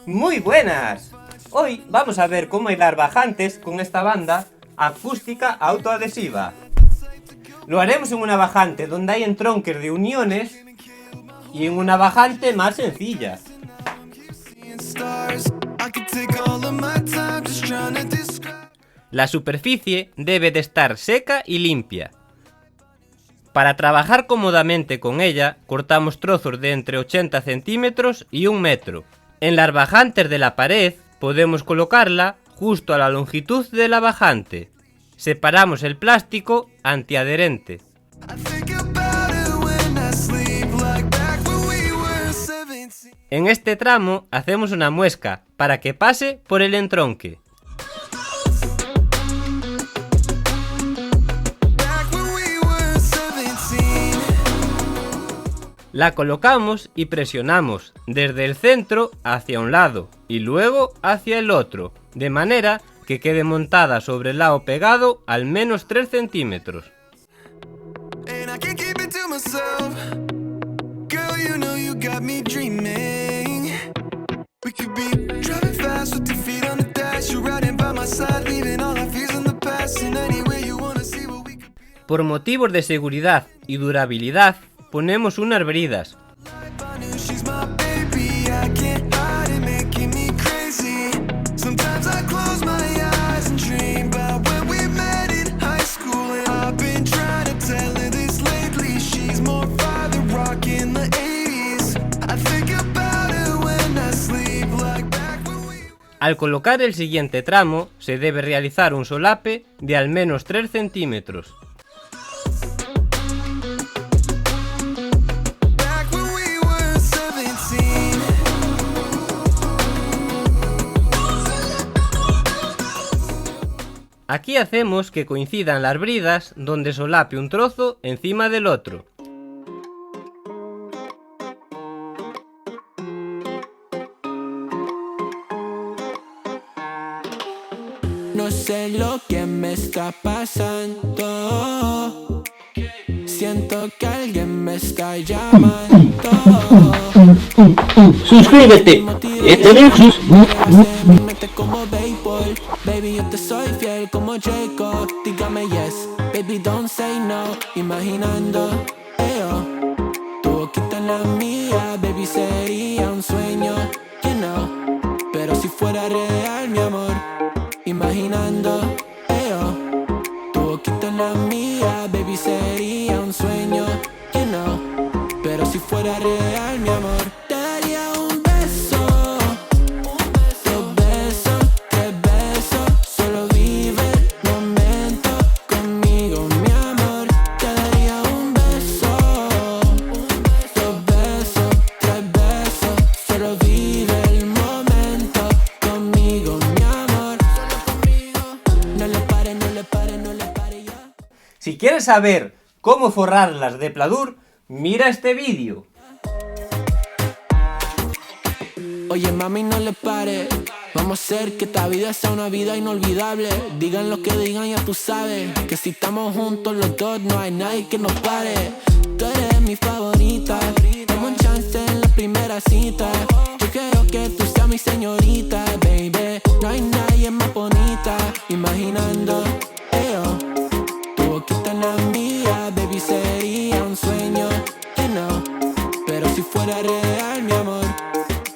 Muy buenas. Hoy vamos a ver cómo hilar bajantes con esta banda acústica autoadhesiva. Lo haremos en una bajante donde hay entronques de uniones y en una bajante más sencilla. La superficie debe de estar seca y limpia. Para trabajar cómodamente con ella, cortamos trozos de entre 80 centímetros y 1 metro. En las bajantes de la pared podemos colocarla justo a la longitud de la bajante. Separamos el plástico antiadherente. En este tramo hacemos una muesca para que pase por el entronque. La colocamos y presionamos desde el centro hacia un lado y luego hacia el otro, de manera que quede montada sobre el lado pegado al menos 3 centímetros. Por motivos de seguridad y durabilidad, ponemos unas bridas. Al colocar el siguiente tramo, se debe realizar un solape de al menos 3 centímetros. Aquí hacemos que coincidan las bridas donde solape un trozo encima del otro. No sé lo que me está pasando. Siento que alguien me está llamando. Suscríbete. Como béisbol, baby, yo te soy fiel como Jacob. Dígame yes, baby, don't say no. Imaginando, tu boquita en la mía, baby, sería un sueño, you know. Pero si fuera real, mi amor. Imaginando, tu boquita en la mía, baby, sería un sueño, you know. Pero si fuera real, mi amor, te daría un beso, dos besos, tres besos. Solo vive el momento conmigo, mi amor. Te daría un beso, dos besos, tres besos. Solo vive el momento conmigo, mi amor. No le pare, no le pare, no le pare ya. Si quieres saber cómo forrarlas de pladur, mira este vídeo. Oye mami, no le pare. Vamos a hacer que esta vida sea una vida inolvidable. Digan lo que digan, ya tú sabes que si estamos juntos los dos no hay nadie que nos pare. Tú eres mi favorita, dame un chance en la primera cita. Yo quiero que tú seas mi señorita, baby. No hay nadie más bonita. Imaginando, tu boquita en la mía, baby, sería un sueño, you know. Pero si fuera real, mi amor.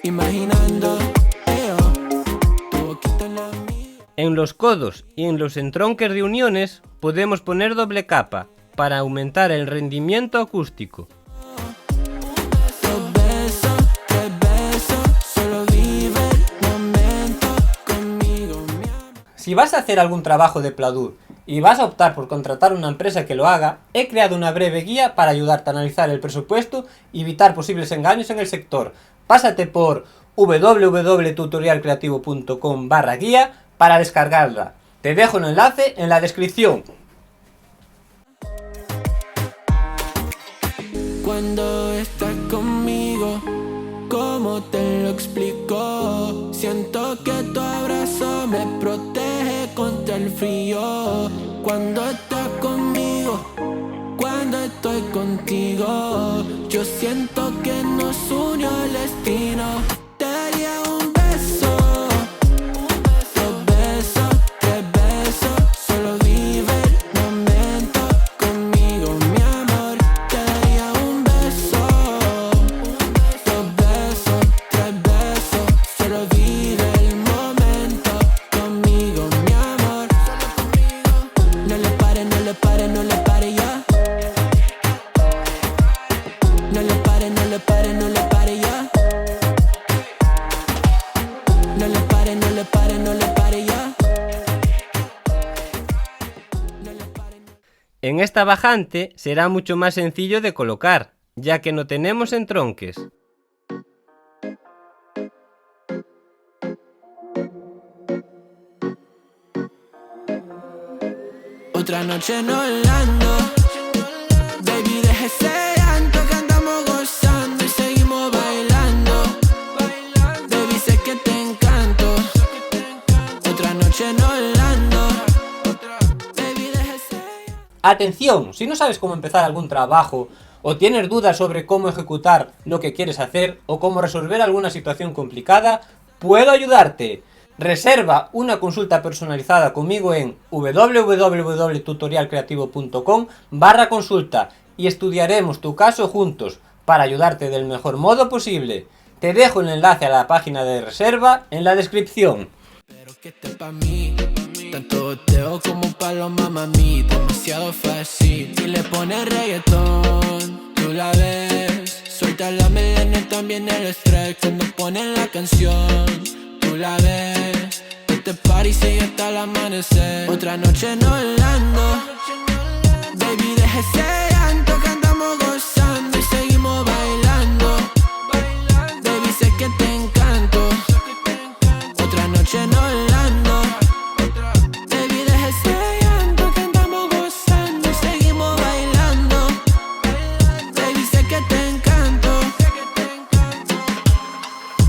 Imaginando, tu boquita en la mía. En los codos y en los entronques de uniones podemos poner doble capa para aumentar el rendimiento acústico. Dos besos, tres besos. Solo vive el momento conmigo, mi amor. Si vas a hacer algún trabajo de pladur y vas a optar por contratar una empresa que lo haga, he creado una breve guía para ayudarte a analizar el presupuesto y evitar posibles engaños en el sector. Pásate por www.tutorialcreativo.com/guía para descargarla. Te dejo el enlace en la descripción. Cuando estás conmigo, ¿cómo te lo explico? Siento que tu abrazo me protege contra el frío. Cuando estás conmigo, cuando estoy contigo, yo siento que nos unió el destino. Te daría un beso. En esta bajante será mucho más sencillo de colocar, ya que no tenemos entronques. Otra noche en Orlando, baby, deja ese llanto que andamos gozando y seguimos bailando. Baby, sé que te encanto. Otra noche en Orlando, baby, deja ese llanto. Atención, si no sabes cómo empezar algún trabajo o tienes dudas sobre cómo ejecutar lo que quieres hacer o cómo resolver alguna situación complicada, puedo ayudarte. Reserva una consulta personalizada conmigo en www.tutorialcreativo.com/consulta y estudiaremos tu caso juntos para ayudarte del mejor modo posible. Te dejo el enlace a la página de reserva en la descripción. Pero que esté pa' mí, tanto boteo como paloma, mami, demasiado fácil. Y le pone reggaetón, tú la ves, suelta la melena, también el estrés cuando ponen la canción. Tú la ves, este party sigue hasta el amanecer. Otra noche en Orlando, baby, deja ese llanto que andamos gozando y seguimos bailando. Baby, sé que te encanto. Otra noche en Orlando, baby, deja ese llanto que andamos gozando y seguimos bailando. Baby, sé que te encanto.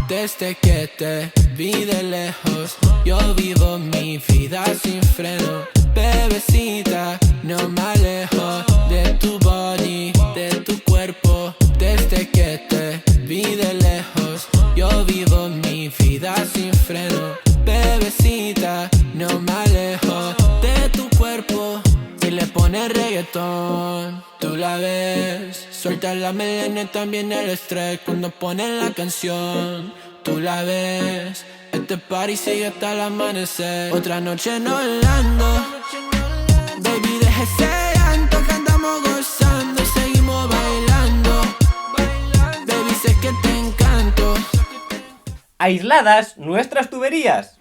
Desde que te vi de lejos, yo vivo mi vida sin freno. Bebecita, no me alejo de tu body, de tu cuerpo. Desde que te vi de lejos, yo vivo mi vida sin freno. Bebecita, no me alejo de tu cuerpo. Y le pone reggaetón, tú la ves, suelta la melena, también el estrés cuando ponen la canción. Tú la ves, este party sigue hasta el amanecer. Otra noche en Orlando, baby, deja ese llanto que andamos gozando y seguimos bailando. Baby, sé que te encanto. Aisladas nuestras tuberías.